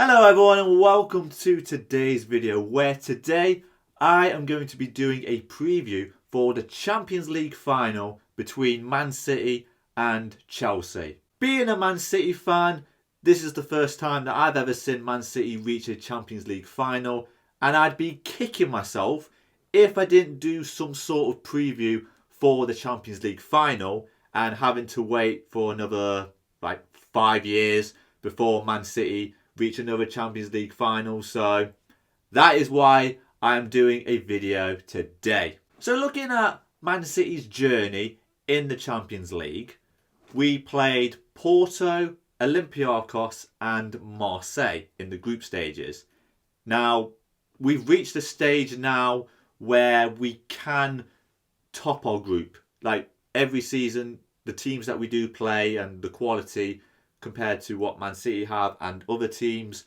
Hello everyone and welcome to today's video where today I am going to be doing a preview for the Champions League final between Man City and Chelsea. Being a Man City fan, this is the first time that I've ever seen Man City reach a Champions League final, and I'd be kicking myself if I didn't do some sort of preview for the Champions League final and having to wait for another 5 years before Man City reach another Champions League final. So that is why I am doing a video today. So looking at Man City's journey in the Champions League, we played Porto, Olympiacos and Marseille in the group stages. Now, we've reached a stage now where we can top our group. Like every season, the teams that we do play and the quality compared to what Man City have and other teams,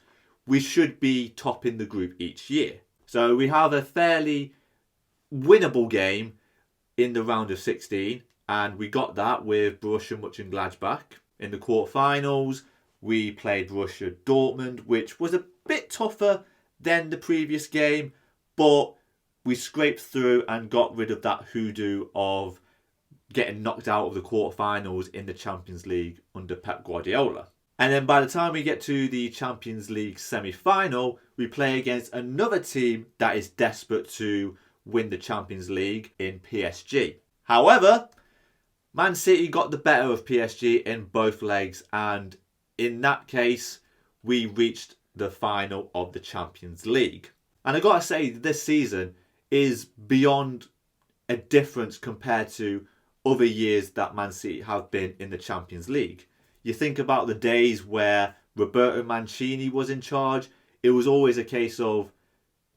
we should be topping the group each year. So we have a fairly winnable game in the round of 16, and we got that with Borussia Mönchengladbach. In the quarterfinals, we played Borussia Dortmund, which was a bit tougher than the previous game, but we scraped through and got rid of that hoodoo of getting knocked out of the quarterfinals in the Champions League under Pep Guardiola. And then by the time we get to the Champions League semi-final, we play against another team that is desperate to win the Champions League in PSG. However, Man City got the better of PSG in both legs, and in that case, we reached the final of the Champions League. And I gotta say, this season is beyond a difference compared to other years that Man City have been in the Champions League. You think about the days where Roberto Mancini was in charge, it was always a case of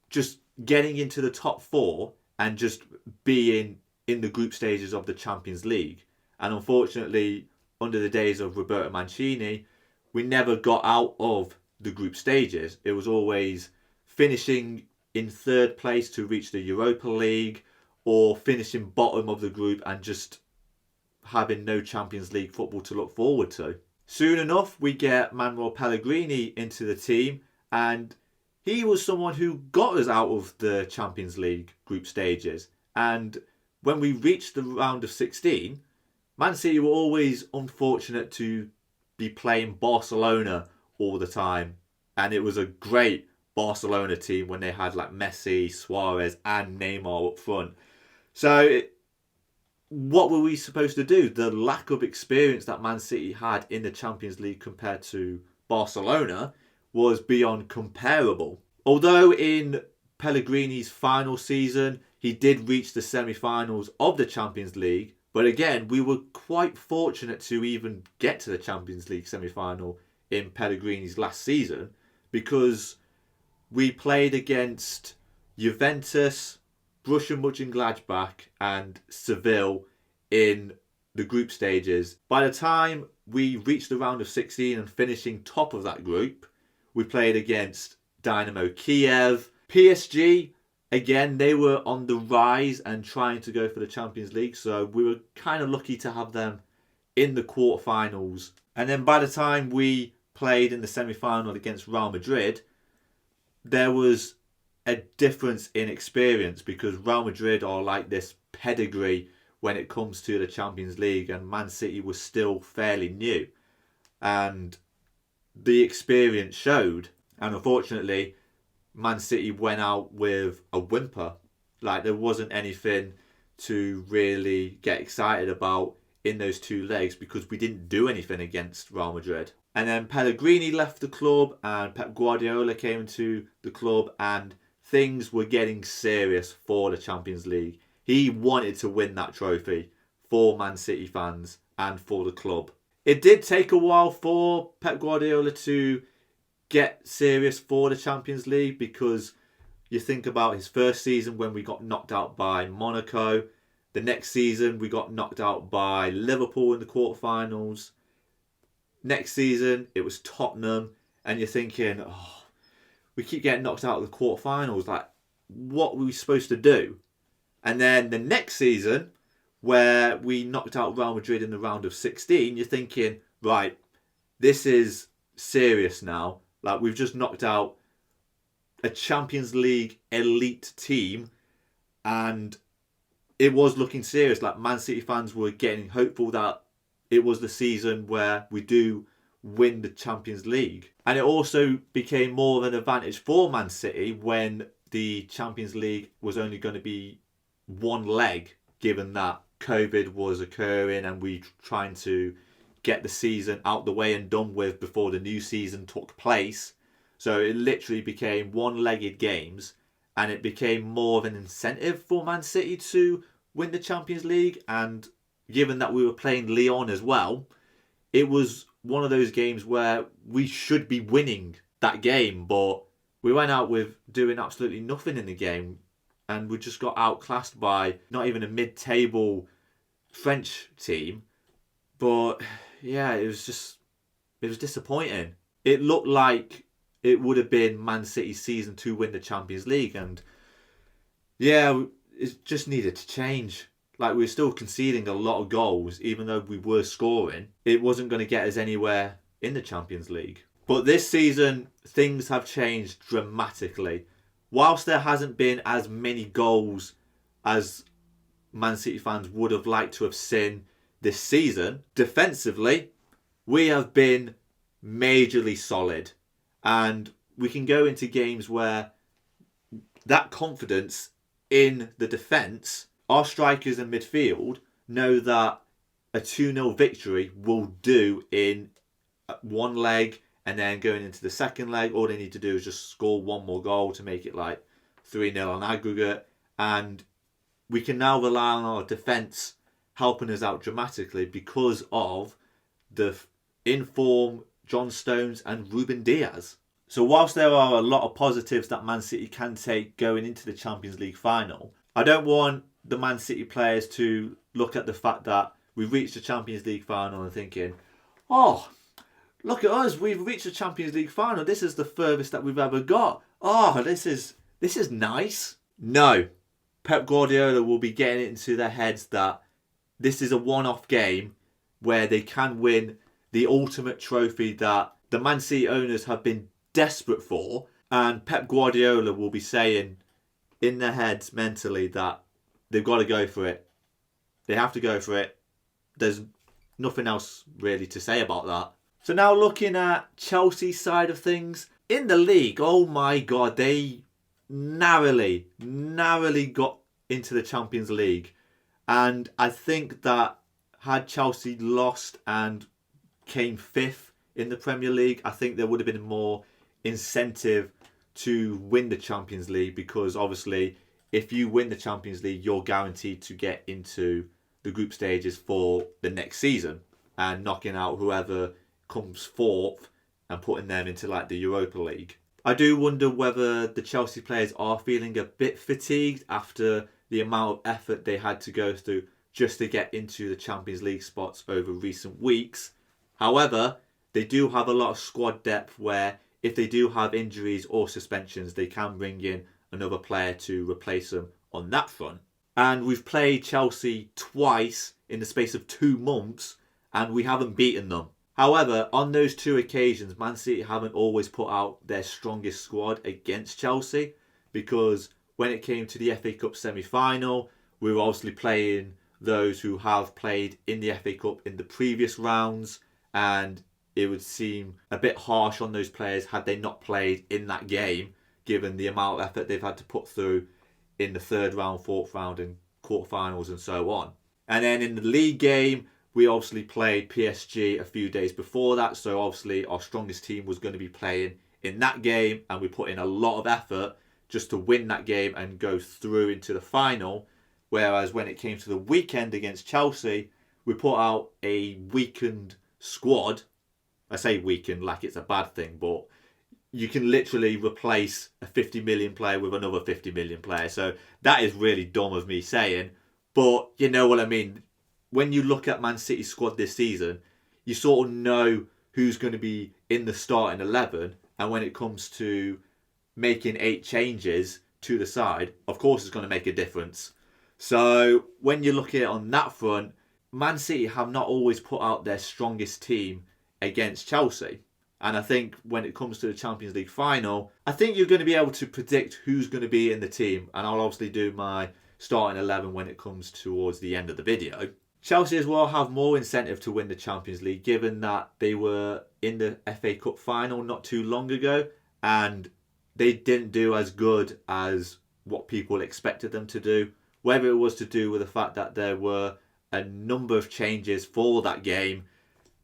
just getting into the top four and just being in the group stages of the Champions League. And unfortunately, under the days of Roberto Mancini, we never got out of the group stages. It was always finishing in third place to reach the Europa League, or finishing bottom of the group and just having no Champions League football to look forward to. Soon enough, we get Manuel Pellegrini into the team, and he was someone who got us out of the Champions League group stages. And when we reached the round of 16, Man City were always unfortunate to be playing Barcelona all the time. And it was a great Barcelona team when they had like Messi, Suarez and Neymar up front. So what were we supposed to do? The lack of experience that Man City had in the Champions League compared to Barcelona was beyond comparable. Although in Pellegrini's final season, he did reach the semi-finals of the Champions League. But again, we were quite fortunate to even get to the Champions League semi-final in Pellegrini's last season, because we played against Juventus, Borussia Mönchengladbach and Seville in the group stages. By the time we reached the round of 16 and finishing top of that group, we played against Dynamo Kiev. PSG, again, they were on the rise and trying to go for the Champions League, so we were kind of lucky to have them in the quarterfinals. And then by the time we played in the semi-final against Real Madrid, there was a difference in experience, because Real Madrid are like this pedigree when it comes to the Champions League, and Man City was still fairly new, and the experience showed. And unfortunately, Man City went out with a whimper. Like, there wasn't anything to really get excited about in those two legs, because we didn't do anything against Real Madrid. And then Pellegrini left the club and Pep Guardiola came to the club, and things were getting serious for the Champions League. He wanted to win that trophy for Man City fans and for the club. It did take a while for Pep Guardiola to get serious for the Champions League, because you think about his first season when we got knocked out by Monaco. The next season we got knocked out by Liverpool in the quarterfinals. Next season it was Tottenham, and you're thinking, oh, we keep getting knocked out of the quarterfinals. Like, what were we supposed to do? And then the next season, where we knocked out Real Madrid in the round of 16, you're thinking, right, this is serious now. Like, we've just knocked out a Champions League elite team, and it was looking serious. Like, Man City fans were getting hopeful that it was the season where we do win the Champions League. And it also became more of an advantage for Man City when the Champions League was only going to be one leg, given that COVID was occurring and we trying to get the season out the way and done with before the new season took place. So it literally became one-legged games, and it became more of an incentive for Man City to win the Champions League. And given that we were playing Lyon as well, it was one of those games where we should be winning that game, but we went out with doing absolutely nothing in the game, and we just got outclassed by not even a mid-table French team. But yeah, it was disappointing. It looked like it would have been Man City's season to win the Champions League, and yeah, it just needed to change. Like, we were still conceding a lot of goals, even though we were scoring. It wasn't going to get us anywhere in the Champions League. But this season, things have changed dramatically. Whilst there hasn't been as many goals as Man City fans would have liked to have seen this season, defensively, we have been majorly solid. And we can go into games where that confidence in the defence, our strikers and midfield know that a 2-0 victory will do in one leg, and then going into the second leg, all they need to do is just score one more goal to make it like 3-0 on aggregate. And we can now rely on our defence helping us out dramatically because of the in-form John Stones and Ruben Diaz. So whilst there are a lot of positives that Man City can take going into the Champions League final, I don't want the Man City players to look at the fact that we've reached the Champions League final and thinking, oh, look at us, we've reached the Champions League final. This is the furthest that we've ever got. Oh, this is nice. No. Pep Guardiola will be getting it into their heads that this is a one-off game where they can win the ultimate trophy that the Man City owners have been desperate for. And Pep Guardiola will be saying in their heads mentally that they've got to go for it. They have to go for it. There's nothing else really to say about that. So now looking at Chelsea's side of things, in the league, oh my God, they narrowly got into the Champions League. And I think that had Chelsea lost and came fifth in the Premier League, I think there would have been more incentive to win the Champions League, because obviously if you win the Champions League, you're guaranteed to get into the group stages for the next season and knocking out whoever comes fourth and putting them into like the Europa League. I do wonder whether the Chelsea players are feeling a bit fatigued after the amount of effort they had to go through just to get into the Champions League spots over recent weeks. However, they do have a lot of squad depth where if they do have injuries or suspensions, they can bring in another player to replace them on that front. And we've played Chelsea twice in the space of 2 months and we haven't beaten them. However, on those 2 occasions, Man City haven't always put out their strongest squad against Chelsea, because when it came to the FA Cup semi-final, we were obviously playing those who have played in the FA Cup in the previous rounds, and it would seem a bit harsh on those players had they not played in that game, given the amount of effort they've had to put through in the 3rd round, 4th round and quarterfinals and so on. And then in the league game, we obviously played PSG a few days before that, so obviously our strongest team was going to be playing in that game, and we put in a lot of effort just to win that game and go through into the final. Whereas when it came to the weekend against Chelsea, we put out a weakened squad. I say weakened like it's a bad thing, but you can literally replace a 50 million player with another 50 million player. So that is really dumb of me saying, but you know what I mean. When you look at Man City's squad this season, you sort of know who's going to be in the starting 11. And when it comes to making 8 changes to the side, of course it's going to make a difference. So when you look at it on that front, Man City have not always put out their strongest team against Chelsea. And I think when it comes to the Champions League final, I think you're going to be able to predict who's going to be in the team. And I'll obviously do my starting 11 when it comes towards the end of the video. Chelsea as well have more incentive to win the Champions League, given that they were in the FA Cup final not too long ago and they didn't do as good as what people expected them to do. Whether it was to do with the fact that there were a number of changes for that game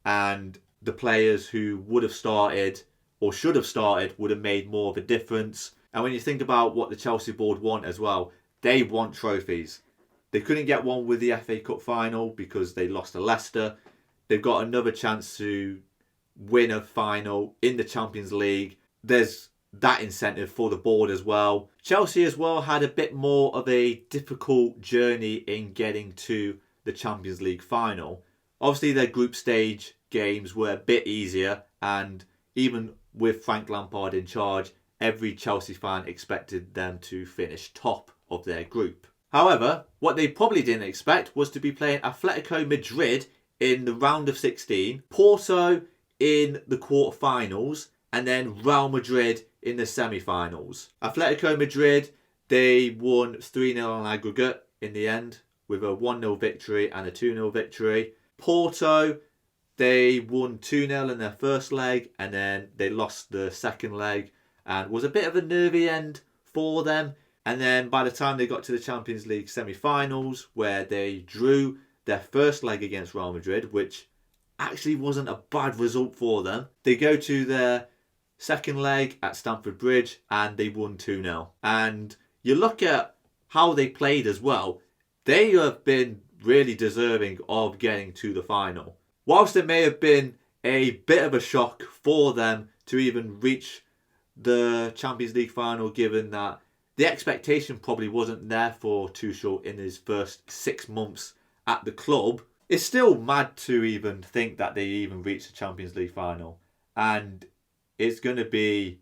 and the players who would have started or should have started would have made more of a difference. And when you think about what the Chelsea board want as well, they want trophies. They couldn't get one with the FA Cup final because they lost to Leicester. They've got another chance to win a final in the Champions League. There's that incentive for the board as well. Chelsea as well had a bit more of a difficult journey in getting to the Champions League final. Obviously their group stage games were a bit easier, and even with Frank Lampard in charge, every Chelsea fan expected them to finish top of their group. However, what they probably didn't expect was to be playing Atletico Madrid in the round of 16, Porto in the quarterfinals, and then Real Madrid in the semi-finals. Atletico Madrid, they won 3-0 on aggregate in the end with a 1-0 victory and a 2-0 victory. Porto, they won 2-0 in their first leg and then they lost the second leg and was a bit of a nervy end for them. And then by the time they got to the Champions League semi-finals, where they drew their first leg against Real Madrid, which actually wasn't a bad result for them, they go to their second leg at Stamford Bridge and they won 2-0. And you look at how they played as well, they have been really deserving of getting to the final. Whilst it may have been a bit of a shock for them to even reach the Champions League final, given that the expectation probably wasn't there for Tuchel in his first 6 months at the club, it's still mad to even think that they even reached the Champions League final. And it's going to be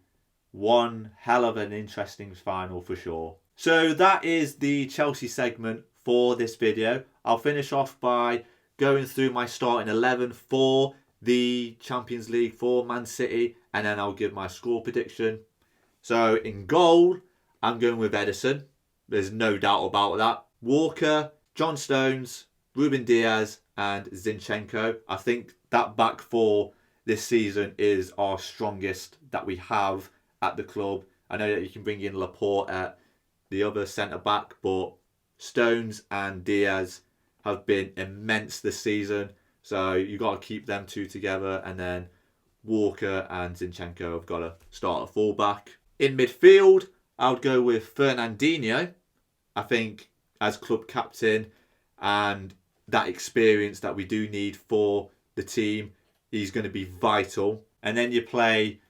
one hell of an interesting final for sure. So that is the Chelsea segment for this video. I'll finish off by going through my starting 11 for the Champions League for Man City, and then I'll give my score prediction. So in goal, I'm going with Edison. There's no doubt about that. Walker, John Stones, Ruben Diaz and Zinchenko. I think that back four this season is our strongest that we have at the club. I know that you can bring in Laporte at the other centre-back, but Stones and Diaz have been immense this season. So you've got to keep them two together. And then Walker and Zinchenko have got to start at full-back. In midfield, I would go with Fernandinho. I think as club captain and that experience that we do need for the team, he's going to be vital. And then you play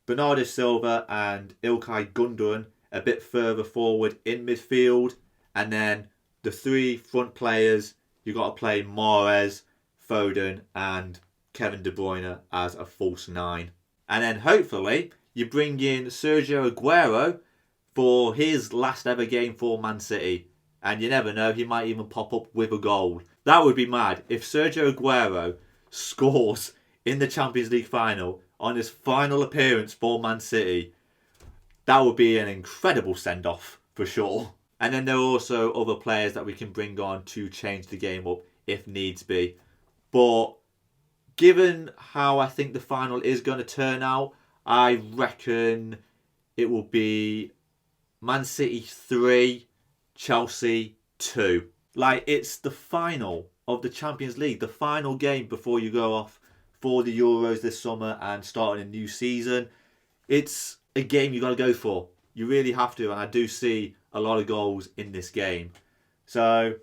Bernardo Silva and Ilkay Gundogan a bit further forward in midfield. And then the three front players, you've got to play Mahrez, Foden and Kevin De Bruyne as a false nine. And then hopefully you bring in Sergio Aguero for his last ever game for Man City. And you never know, he might even pop up with a goal. That would be mad. If Sergio Aguero scores in the Champions League final on his final appearance for Man City, that would be an incredible send-off for sure. And then there are also other players that we can bring on to change the game up if needs be. But given how I think the final is going to turn out, I reckon it will be Man City 3, Chelsea 2. Like, it's the final of the Champions League, the final game before you go off for the Euros this summer and starting a new season. It's a game you got to go for. You really have to, and I do see a lot of goals in this game. So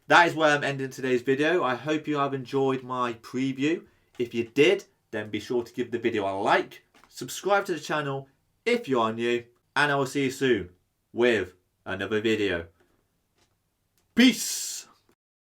that is where I'm ending today's video. I hope you have enjoyed my preview. If you did, then be sure to give the video a like, subscribe to the channel if you are new, and I will see you soon with another video. Peace!